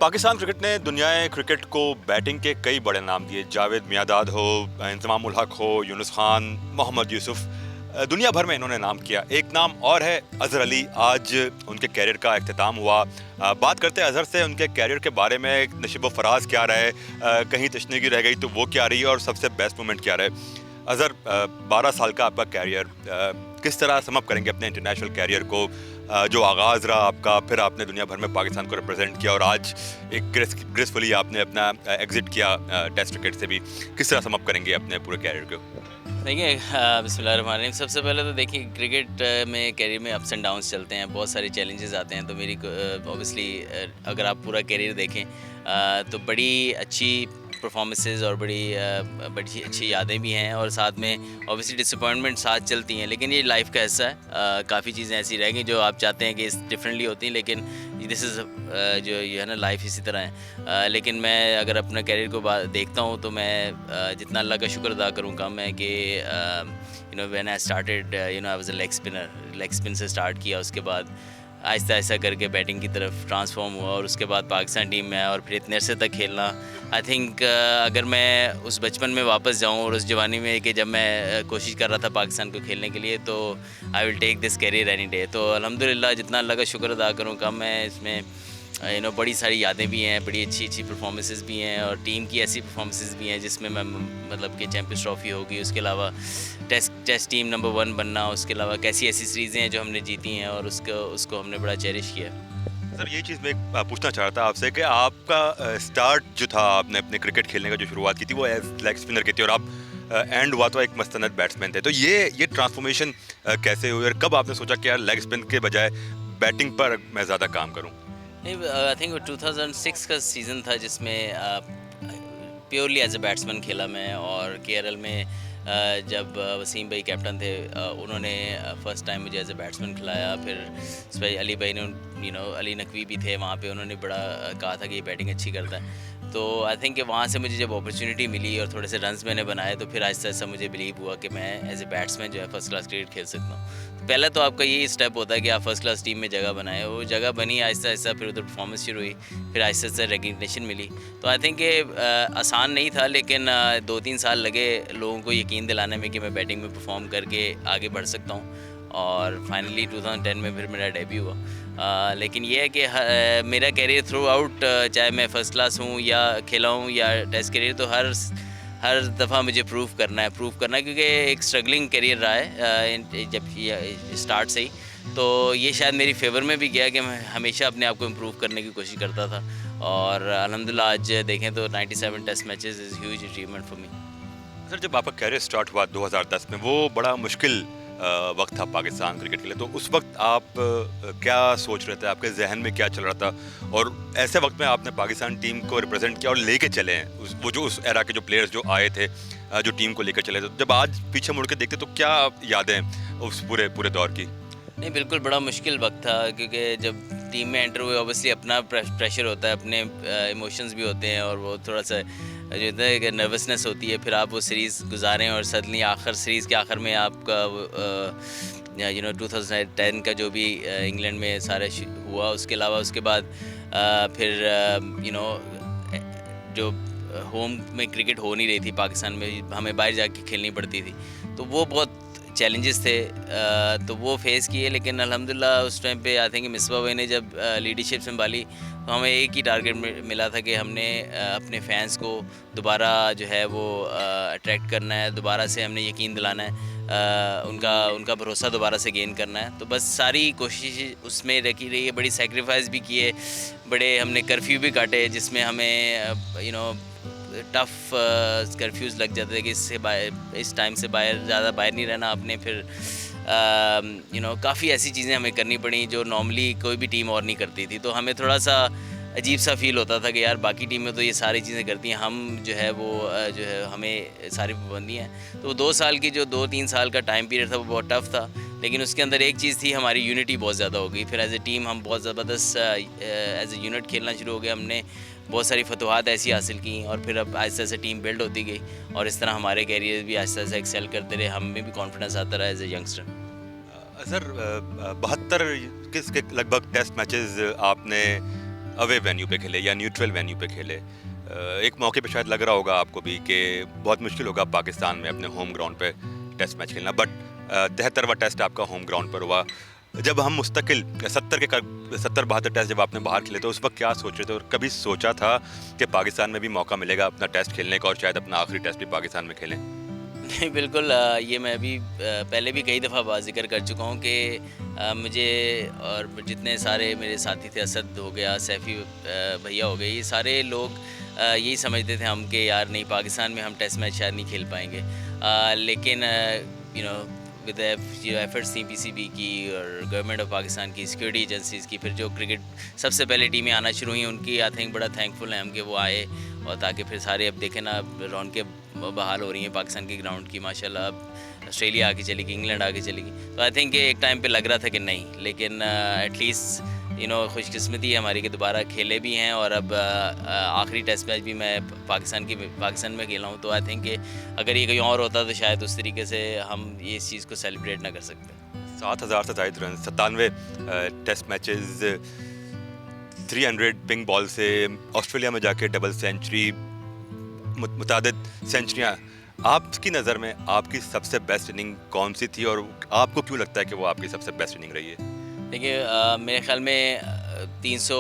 Pakistan cricket ने दुनियाए cricket को batting के कई बड़े नाम दिए। जावेद मियांदाद हो, इंतमामुल हक हो, यूनुस खान, मोहम्मद यूसुफ, दुनिया भर में इन्होंने नाम किया। एक नाम और है अज़हर अली। आज उनके कैरियर का इख्तिताम हुआ। बात करते हैं अज़हर से, उनके कैरियर के बारे में। नशीब फराज क्या रहे, कहीं तशनीगी रह गई तो वो क्या रही, और सबसे बेस्ट मोमेंट क्या रहे। अज़हर, 12 साल का आपका कैरियर, किस तरह समअप करेंगे अपने इंटरनेशनल कैरियर को? जो आगाज़ रहा आपका, फिर आपने दुनिया भर में पाकिस्तान को रिप्रेजेंट किया और आज एक ग्रेसफुली आपने अपना एग्जिट किया टेस्ट क्रिकेट से भी। किस तरह समअप करेंगे अपने पूरे कैरियर को? देखिए, बिस्मिल्लाहिर्रहमानिर्रहीम। सबसे पहले तो देखिए, क्रिकेट में कैरियर में अप्स एंड डाउन्स चलते हैं, बहुत सारे चैलेंजेस आते हैं। तो मेरी ऑब्वियसली अगर आप पूरा कैरियर देखें तो बड़ी अच्छी परफॉर्मेंसेस और बड़ी अच्छी यादें भी हैं, और साथ में ऑब्वियसली डिसअपॉइंटमेंट साथ चलती हैं। लेकिन ये लाइफ का हिस्सा है। काफ़ी चीज़ें ऐसी रह गई जो आप चाहते हैं कि डिफरेंटली होती हैं, लेकिन दिस इज़ जो ये है ना, लाइफ इसी तरह है। लेकिन मैं अगर अपना कैरियर को देखता हूँ तो मैं जितना अल्लाह का शुक्र अदा करूँ कम है कि when I started I was a leg spin से स्टार्ट किया। उसके बाद आहिस्ता आहिस्ता करके बैटिंग की तरफ ट्रांसफॉर्म हुआ, और उसके बाद पाकिस्तान टीम में आया और फिर इतने अरसे तक खेलना। आई थिंक अगर मैं उस बचपन में वापस जाऊं और उस जवानी में कि जब मैं कोशिश कर रहा था पाकिस्तान को खेलने के लिए, तो I will take this career any day. तो अल्हम्दुलिल्लाह, जितना अल्लाह का शुक्र अदा करूं कम है। इसमें बड़ी सारी यादें भी हैं, बड़ी अच्छी अच्छी परफॉर्मेंसेस भी हैं, और टीम की ऐसी परफॉर्मेंसेस भी हैं जिसमें मैं मतलब कि चैम्पियंस ट्रॉफ़ी होगी, उसके अलावा टेस्ट टीम नंबर 1 बनना, उसके अलावा कैसी ऐसी सीरीज़ें हैं जो हमने जीती हैं और उसको हमने बड़ा चेरिश किया। सर, ये चीज़ मैं पूछना चाह रहा था आपसे कि आपका स्टार्ट जो था, आपने अपने क्रिकेट खेलने का जो शुरुआत की थी वो एज लेग स्पिनर की थी, और आप एंड हुआ तो एक मस्तनद बैट्समैन थे। तो ये ट्रांसफॉर्मेशन कैसे हुई, और कब आपने सोचा कि यार लेग स्पिन के बजाय बैटिंग पर मैं ज़्यादा काम करूँ? नहीं, आई थिंक 2006 का सीज़न था जिसमें प्योरली एज ए बैट्समैन खेला मैं। और केरल में जब वसीम भाई कैप्टन थे, उन्होंने फ़र्स्ट टाइम मुझे एज ए बैट्समैन खिलाया। फिर अली भाई ने अली नकवी भी थे वहाँ पे, उन्होंने बड़ा कहा था कि ये बैटिंग अच्छी करता है। तो आई थिंक कि वहाँ से मुझे जब अपॉर्चुनिटी मिली और थोड़े से रन्स मैंने बनाए, तो फिर आहिस्ता आहिस्ता मुझे बिलीव हुआ कि मैं एज ए बैट्समैन जो है फर्स्ट क्लास क्रिकेट खेल सकता हूँ। तो पहले तो आपका यही स्टेप होता है कि आप फर्स्ट क्लास टीम में जगह बनाए। वो जगह बनी आहिस्ता आहिस्ता, फिर उधर परफॉर्मेंस शुरू हुई, फिर आहिस्ता आहिस्ता रिकग्निशन मिली। तो आई थिंक आसान नहीं था, लेकिन 2-3 साल लगे लोगों को यकीन दिलाने में कि मैं बैटिंग में परफॉर्म करके आगे बढ़ सकता हूँ। और फाइनली 2010 में फिर मेरा डेब्यू हुआ। लेकिन ये है कि मेरा कैरियर थ्रू आउट, चाहे मैं फ़र्स्ट क्लास हूँ या खेला हूँ या टेस्ट कैरियर, तो हर दफ़ा मुझे प्रूव करना है, क्योंकि एक स्ट्रगलिंग कैरियर रहा है जब स्टार्ट से ही। तो ये शायद मेरी फेवर में भी गया कि मैं हमेशा अपने आप को इम्प्रूव करने की कोशिश करता था। और अल्हम्दुलिल्लाह आज देखें तो 97 test matches is huge achievement for me. Sir, जब आपका कैरियर स्टार्ट हुआ 2010 में, वो बड़ा मुश्किल वक्त था पाकिस्तान क्रिकेट के लिए। तो उस वक्त आप क्या सोच रहे थे, आपके जहन में क्या चल रहा था? और ऐसे वक्त में आपने पाकिस्तान टीम को रिप्रेजेंट किया और लेके चले हैं उस एरा के जो प्लेयर्स जो आए थे, जो टीम को लेकर चले थे। जब आज पीछे मुड़ के देखते तो क्या यादें उस पूरे पूरे दौर की? नहीं, बिल्कुल बड़ा मुश्किल वक्त था, क्योंकि जब टीम में एंटर हुए ऑब्वियसली अपना प्रेशर होता है, अपने इमोशंस भी होते हैं, और वो थोड़ा सा जो होता है कि नर्वसनेस होती है। फिर आप वो सीरीज़ गुजारें और सडनली सीरीज़ के आखिर में आपका 2010 का जो भी इंग्लैंड में सारे हुआ, उसके अलावा उसके बाद फिर जो होम में क्रिकेट हो नहीं रही थी पाकिस्तान में, हमें बाहर जाके खेलनी पड़ती थी। तो वो बहुत चैलेंजेस थे, तो वो फेस किए। लेकिन अल्हम्दुलिल्लाह उस टाइम पे आई थिंक मिसबा भाई ने जब लीडरशिप संभाली, तो हमें एक ही टारगेट मिला था कि हमने अपने फैंस को दोबारा जो है वो अट्रैक्ट करना है, दोबारा से हमने यकीन दिलाना है, उनका भरोसा दोबारा से गेन करना है। तो बस सारी कोशिश उसमें रखी रही है, बड़ी सेक्रीफाइस भी किए, बड़े हमने कर्फ्यू भी काटे, जिसमें हमें टफ़ कर्फ्यूज़ लग जाते थे कि इस टाइम से ज़्यादा बाहर नहीं रहना आपने। फिर काफ़ी ऐसी चीज़ें हमें करनी पड़ी जो नॉर्मली कोई भी टीम और नहीं करती थी। तो हमें थोड़ा सा अजीब सा फ़ील होता था कि यार बाकी टीमें तो ये सारी चीज़ें करती हैं, हम जो है वो जो है हमें सारी पाबंदी हैं। तो 2-3 साल का टाइम पीरियड था, वो बहुत टफ़ था। लेकिन उसके अंदर एक चीज़ थी, हमारी यूनिटी बहुत ज़्यादा हो गई। फिर एज ए टीम हम बहुत ज़बरदस्त एज ए यूनिट खेलना शुरू हो गए। हमने बहुत सारी फतवाहत ऐसी हासिल की, और फिर अब आहिस्ता आहिस्ता टीम बिल्ड होती गई, और इस तरह हमारे कैरियर भी आहिस्ता आहिस्ता एक्सेल करते रहे, हम में भी कॉन्फिडेंस आता रहा एज ए यंगस्टर। सर, 72 के लगभग टेस्ट मैचेस आपने अवे वेन्यू पे खेले या न्यूट्रल वेन्यू पे खेले, एक मौके पे शायद लग रहा होगा आपको भी कि बहुत मुश्किल होगा पाकिस्तान में अपने होम ग्राउंड पे टेस्ट मैच खेलना, बट 73वां टेस्ट आपका होम ग्राउंड पर हुआ। जब हम मुस्तकिल 70-72 टेस्ट जब आपने बाहर खेले तो उस वक्त क्या सोच रहे थे, और कभी सोचा था कि पाकिस्तान में भी मौका मिलेगा अपना टेस्ट खेलने का और शायद अपना आखिरी टेस्ट भी पाकिस्तान में खेलें? नहीं, बिल्कुल ये मैं भी पहले भी कई दफ़ा जिक्र कर चुका हूँ कि मुझे और जितने सारे मेरे साथी थे, असद हो गया, सैफ़ी भैया हो गए, ये सारे लोग यही समझते थे हम कि यार नहीं, पाकिस्तान में हम टेस्ट मैच शायद नहीं खेल पाएंगे। लेकिन यू नो विद जो एफर्ट्स थी पीसीबी की और गवर्नमेंट ऑफ पाकिस्तान की, सिक्योरिटी एजेंसीज़ की, फिर जो क्रिकेट सबसे पहले टीमें आना शुरू हुई उनकी आई थिंक बड़ा थैंकफुल है हम कि वो आए, और ताकि फिर सारे अब देखें ना रौनकें बहाल हो रही हैं पाकिस्तान की ग्राउंड की माशाल्लाह। अब ऑस्ट्रेलिया आके चलेगी, इंग्लैंड आके चलेगी, तो आई थिंक एक टाइम पे लग रहा था कि नहीं, लेकिन एटलीस्ट खुशकिस्मती है हमारी कि दोबारा खेले भी हैं, और अब आखिरी टेस्ट मैच भी मैं पाकिस्तान में खेला हूँ, तो आई थिंक कि अगर ये कहीं और होता तो शायद उस तरीके से हम ये इस चीज़ को सेलिब्रेट ना कर सकते। 7,000 से ज़ायद run, 97 test matches, 300 pink ball से ऑस्ट्रेलिया में जाके डबल सेंचुरी, मुतादिद सेंचुरियाँ। आपकी नज़र में आपकी सबसे बेस्ट इनिंग कौन सी थी, और आपको क्यों लगता है कि वो आपकी सबसे बेस्ट इनिंग रही है? देखिए मेरे ख्याल में 300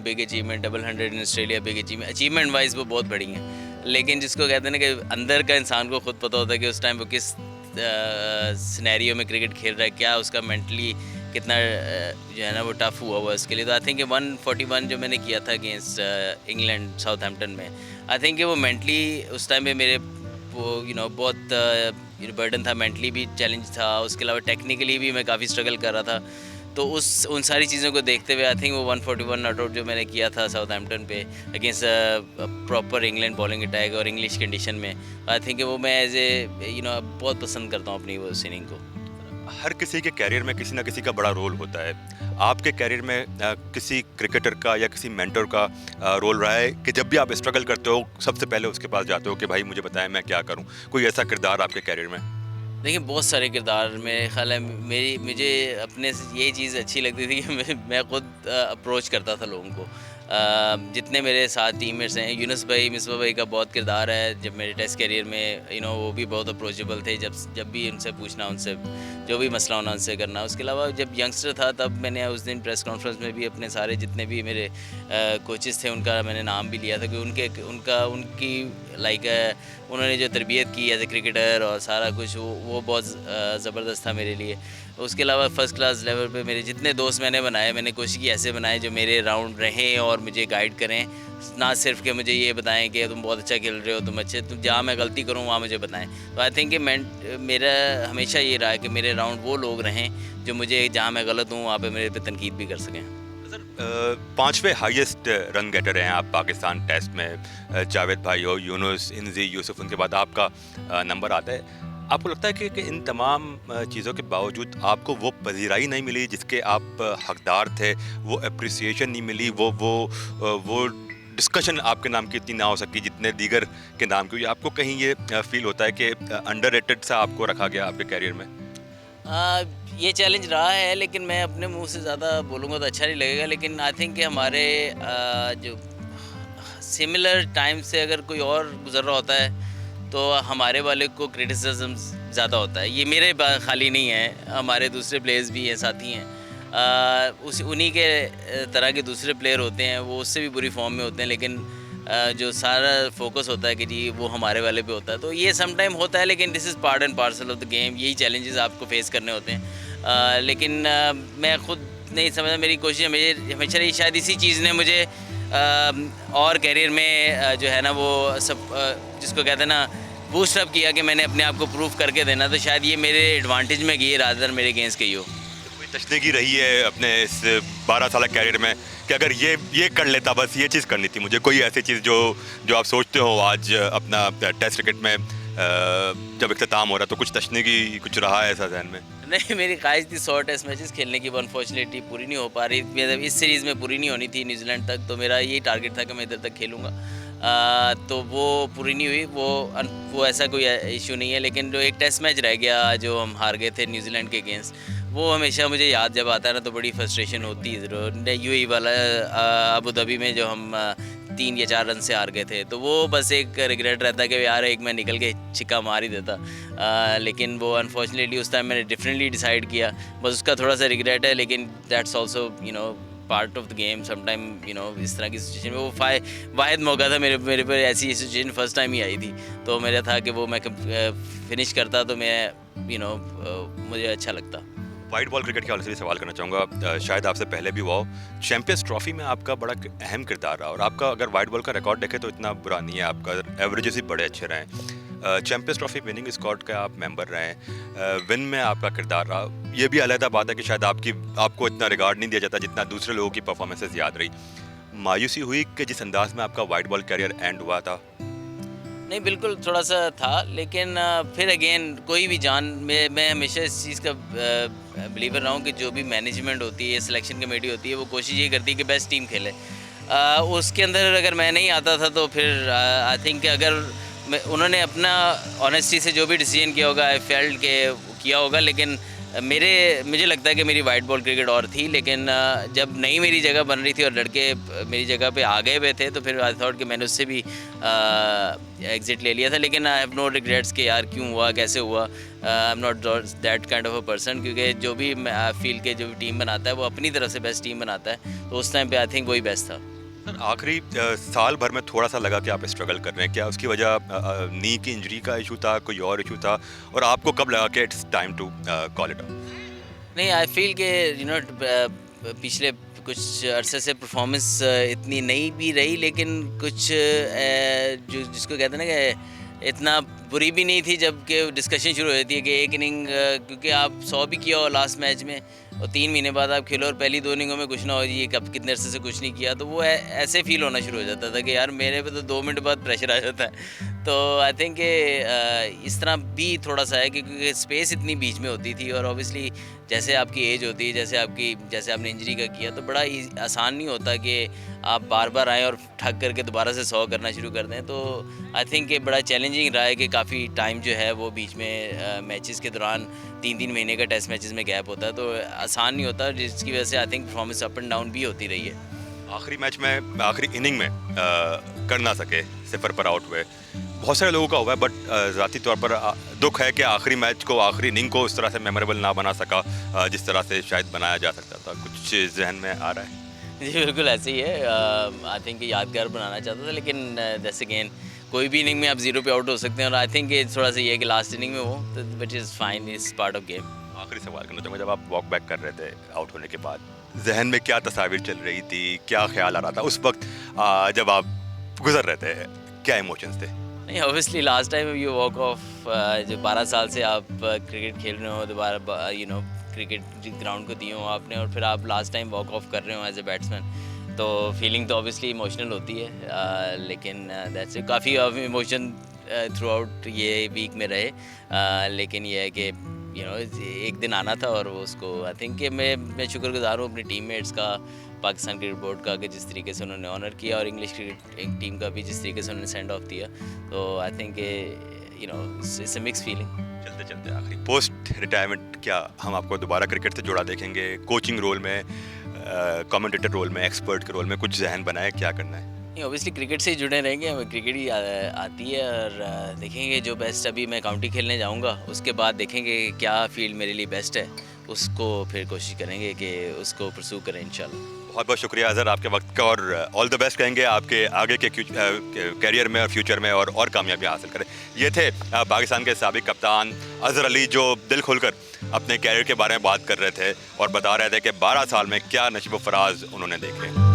big achievement, double 100 in Australia big achievement wise वो बहुत बड़ी हैं, लेकिन जिसको कहते हैं ना कि अंदर का इंसान को खुद पता होता है कि उस टाइम वो किस सिनेरियो में क्रिकेट खेल रहा है, क्या उसका मेंटली कितना जो है ना वो टफ हुआ हुआ उसके लिए। तो आई थिंक 141 जो मैंने किया था अगेंस्ट इंग्लैंड साउथहैम्पटन में, आई थिंक वो मेंटली उस टाइम पे मेरे वो बहुत बर्डन था, मेंटली भी चैलेंज था, उसके अलावा टेक्निकली भी मैं काफ़ी स्ट्रगल कर रहा था। तो उन सारी चीज़ों को देखते हुए आई थिंक वो 141 नॉट आउट जो मैंने किया था साउथहैम्पटन पे against proper England bowling attack और इंग्लिश कंडीशन में, आई थिंक वो मैं एज ए बहुत पसंद करता हूँ अपनी वो इनिंग को। हर किसी के कैरियर में किसी ना किसी का बड़ा रोल होता है। आपके कैरियर में किसी क्रिकेटर का या किसी मेंटर का रोल रहा है कि जब भी आप स्ट्रगल करते हो सबसे पहले उसके पास जाते हो कि भाई मुझे बताएं मैं क्या करूं? कोई ऐसा किरदार आपके कैरियर में? देखिए बहुत सारे किरदार मेरे ख्याल है, मुझे अपने से ये चीज़ अच्छी लगती थी कि मैं खुद अप्रोच करता था लोगों को। जितने मेरे साथ टीममेट्स हैं, यूनुस भाई, मिसबा भाई का बहुत किरदार है जब मेरे टेस्ट करियर में, वो भी बहुत अप्रोचेबल थे, जब भी उनसे पूछना, उनसे जो भी मसला होना उनसे करना। उसके अलावा जब यंगस्टर था तब मैंने उस दिन प्रेस कॉन्फ्रेंस में भी अपने सारे जितने भी मेरे कोचेस थे उनका मैंने नाम भी लिया था कि उनकी लाइक उन्होंने जो तरबियत की एज ए क्रिकेटर और सारा कुछ वो बहुत ज़बरदस्त था मेरे लिए। उसके अलावा फ़र्स्ट क्लास लेवल पे मेरे जितने दोस्त मैंने बनाए, मैंने कोशिश की ऐसे बनाए जो मेरे राउंड रहें और मुझे गाइड करें, ना सिर्फ कि मुझे ये बताएं कि तुम बहुत अच्छा खेल रहे हो, तुम जहाँ मैं गलती करूँ वहाँ मुझे बताएं। तो आई थिंक कि मेरा हमेशा ये रहा है कि मेरे राउंड वो लोग रहें जो मुझे जहाँ मैं गलत हूँ वहाँ पे मेरे पे तनकीद भी कर सकें। सर 5वें हाईएस्ट रन गेटर हैं आप पाकिस्तान टेस्ट में। जावेद भाई हो, यूनुस, इंजी, यूसुफ, उनके बाद आपका नंबर आता है। आपको लगता है कि इन तमाम चीज़ों के बावजूद आपको वो पजीराई नहीं मिली जिसके आप हकदार थे, वो अप्रिसिएशन नहीं मिली, वो डिस्कशन आपके नाम की इतनी ना हो सकी जितने दीगर के नाम की? आपको कहीं ये फील होता है कि अंडररेटेड सा आपको रखा गया आपके कैरियर में? ये चैलेंज रहा है, लेकिन मैं अपने मुंह से ज़्यादा बोलूँगा तो अच्छा नहीं लगेगा, लेकिन आई थिंक कि हमारे जो सिमिलर टाइम से अगर कोई और गुजर रहा होता है तो हमारे वाले को क्रिटिसिज्म ज़्यादा होता है। ये मेरे खाली नहीं है, हमारे दूसरे प्लेयर्स भी हैं, साथी हैं, उन्हीं के तरह के दूसरे प्लेयर होते हैं, वो उससे भी बुरी फॉर्म में होते हैं, लेकिन जो सारा फोकस होता है कि जी वो हमारे वाले पे होता है। तो ये सम टाइम होता है, लेकिन this is part and parcel of the game, यही चैलेंजेस आपको फेस करने होते हैं। लेकिन मैं खुद नहीं समझा, मेरी कोशिश हमेशा रही, शायद इसी चीज़ ने मुझे और कैरियर में जो है ना वो सब जिसको कहते हैं ना बूस्ट अप किया कि मैंने अपने आप को प्रूव करके देना, तो शायद ये मेरे एडवांटेज में गई रादर मेरे अगेंस्ट गई हो। कोई तशनीगी रही है अपने इस 12 साल कैरियर में कि अगर ये कर लेता, बस ये चीज़ करनी थी मुझे, कोई ऐसी चीज़ जो आप सोचते हो आज अपना टेस्ट क्रिकेट में जब इख्तिताम हो रहा है, तो कुछ तशनीगी कुछ रहा है ऐसा जहन में? नहीं, मेरी ख्वाहिश थी 100 टेस्ट मैचेस खेलने की, अनफॉर्चुनेटली पूरी नहीं हो पा रही। मतलब इस सीरीज़ में पूरी नहीं होनी थी न्यूजीलैंड तक, तो मेरा यही टारगेट था कि मैं इधर तक खेलूँगा, तो वो पूरी नहीं हुई। वो ऐसा कोई इशू नहीं है, लेकिन जो एक टेस्ट मैच रह गया जो हम हार गए थे न्यूजीलैंड के अगेंस्ट, वो हमेशा मुझे याद जब आता है ना तो बड़ी फ्रस्ट्रेशन होती है ज़रूर। यूएई वाला अबू धाबी में जो हम 3 या 4 रन से हार गए थे, तो वो बस एक रिग्रेट रहता है कि यार एक मैं निकल के छिक्का मार ही देता। लेकिन वो अनफॉर्चुनेटली उस टाइम मैंने डिफरेंटली डिसाइड किया, बस उसका थोड़ा सा रिग्रेट है। लेकिन that's also part of the game. Sometime इस तरह की सिचुएशन में वो वाहिद मौका था मेरे पर, ऐसी सिचुएशन फर्स्ट टाइम ही आई थी, तो मेरा था कि वो मैं फिनिश करता तो मैं मुझे अच्छा लगता। वाइट बॉल क्रिकेट के हवाले से भी सवाल करना चाहूँगा, शायद आपसे पहले भी हुआ हो, चैंपियंस ट्रॉफी में आपका बड़ा अहम किरदार रहा, और आपका अगर वाइट बॉल का रिकॉर्ड देखें तो इतना बुरा नहीं है, आपका एवरेजेस ही बड़े अच्छे रहे हैं। चैंपियंस ट्रॉफी विनिंग स्क्वाड का आप मेंबर रहे हैं, विन में आपका किरदार रहा। ये भी अलग बात है कि शायद आपको इतना रिगार्ड नहीं दिया जाता जितना दूसरे लोगों की परफॉर्मेंसेस याद रही। मायूसी हुई कि जिस अंदाज में आपका वाइट बॉल करियर एंड हुआ था? नहीं, बिल्कुल थोड़ा सा था, लेकिन फिर अगेन कोई भी मैं हमेशा इस चीज़ का बिलीवर रहा हूँ कि जो भी मैनेजमेंट होती है, सिलेक्शन कमेटी होती है, वो कोशिश ये करती है कि बेस्ट टीम खेले। उसके अंदर अगर मैं नहीं आता था तो फिर आई थिंक अगर उन्होंने अपना ऑनेस्टी से जो भी डिसीजन किया होगा, आई फेल्ट के किया होगा। लेकिन मुझे लगता है कि मेरी वाइट बॉल क्रिकेट और थी, लेकिन जब नई मेरी जगह बन रही थी और लड़के मेरी जगह पे आ गए हुए थे, तो फिर आई थॉट कि मैंने उससे भी एग्ज़िट ले लिया था। लेकिन आई हैव नो रिग्रेट्स कि यार क्यों हुआ, कैसे हुआ। I am not that kind of a person, क्योंकि जो भी मैं फील के जो भी टीम बनाता है वो अपनी तरफ से बेस्ट टीम बनाता है, तो उस टाइम पे आई थिंक वही बेस्ट था। सर, आखिरी साल भर में थोड़ा सा लगा कि आप स्ट्रगल कर रहे हैं, क्या उसकी वजह नी की इंजरी का इशू था, कोई और इशू था, और आपको कब लगा कि it's time to call it off? नहीं, आई फील के पिछले कुछ अरसे से परफॉर्मेंस इतनी नहीं भी रही, लेकिन कुछ जो जिसको कहते हैं ना कि इतना बुरी भी नहीं थी। जबकि डिस्कशन शुरू हो जाती है कि एक इनिंग क्योंकि आप 100 भी किया हो लास्ट मैच में और 3 महीने बाद आप खेलो और पहली 2 इनिंगों में कुछ ना हो, ये कब कितने अरसे से कुछ नहीं किया, तो वो ऐसे फील होना शुरू हो जाता था कि यार मेरे पे तो 2 मिनट बाद प्रेशर आ जाता है। तो आई थिंक इस तरह भी थोड़ा सा है क्योंकि स्पेस इतनी बीच में होती थी, और ऑब्वियसली जैसे आपकी एज होती है, जैसे आपने इंजरी का किया, तो बड़ा आसान नहीं होता कि आप बार बार आएँ और ठग करके दोबारा से 100 करना शुरू कर दें। तो आई थिंक ये बड़ा चैलेंजिंग रहा है कि काफ़ी टाइम जो है वो बीच में मैचेस के दौरान 3-3 महीने का टेस्ट मैचेस में गैप होता है, तो आसान नहीं होता, जिसकी वजह से I think performance up and down भी होती रही है। आखिरी मैच में, आखिरी इनिंग में कर ना सके, 0 पर आउट हुए, बहुत सारे लोगों का हुआ है, बट ज़ाती तौर पर दुख है कि आखिरी मैच को, आखिरी इनिंग को उस तरह से मेमोरेबल ना बना सका जिस तरह से शायद बनाया जा सकता था। कुछ जहन में आ रहा है? जी बिल्कुल ऐसे ही है। आई थिंक यादगार बनाना चाहता था, लेकिन जैसे अगेन कोई भी इनिंग में आप 0 पे आउट हो सकते हैं, और आई थिंक ये थोड़ा सा ये है कि लास्ट इनिंग में वो तो which is fine, is part of game. आखिरी सवाल करना चाहूँगा, जब आप वॉक बैक कर रहे थे आउट होने के बाद, जहन में क्या तस्वीर चल रही थी, क्या ख्याल आ रहा था उस वक्त जब आप गुजर रहे थे, क्या इमोशंस थे? नहीं, obviously last time you walk of, जो 12 साल से आप क्रिकेट खेल रहे हो, दोबारा क्रिकेट ग्राउंड को दिए हो आपने, और फिर आप लास्ट टाइम वॉक ऑफ कर रहे हो एज ए बैट्समैन, तो फीलिंग तो ऑब्वियसली इमोशनल होती है। लेकिन दैट्स काफ़ी इमोशन थ्रू आउट ये वीक में रहे। लेकिन ये है कि एक दिन आना था, और वो उसको आई थिंक कि मैं शुक्रगुजार हूँ अपनी टीममेट्स का, पाकिस्तान क्रिकेट बोर्ड का, कि जिस तरीके से उन्होंने ऑनर किया, और इंग्लिश क्रिकेट टीम का भी जिस तरीके से उन्होंने सेंड ऑफ दिया। तो I think it's a mix feeling. चलते चलते आखिरी पोस्ट रिटायरमेंट क्या हम आपको दोबारा क्रिकेट से जुड़ा देखेंगे, कोचिंग रोल में, कमेंटेटर रोल में, एक्सपर्ट के रोल में? कुछ जहन बनाए क्या करना है? नहीं, ऑब्वियसली क्रिकेट से ही जुड़े रहेंगे, हमें क्रिकेट ही आती है, और देखेंगे जो बेस्ट, अभी मैं काउंटी खेलने जाऊंगा, उसके बाद देखेंगे क्या फील्ड मेरे लिए बेस्ट है, उसको फिर कोशिश करेंगे कि उसको परसू करें इंशाल्लाह। बहुत बहुत शुक्रिया अज़हर आपके वक्त का, और ऑल द बेस्ट कहेंगे आपके आगे के करियर में और फ्यूचर में, और कामयाबियाँ हासिल करें। ये थे पाकिस्तान के साबिक कप्तान अज़हर अली, जो दिल खोलकर अपने कैरियर के बारे में बात कर रहे थे और बता रहे थे कि 12 साल में क्या नशीब व फराज उन्होंने देखे।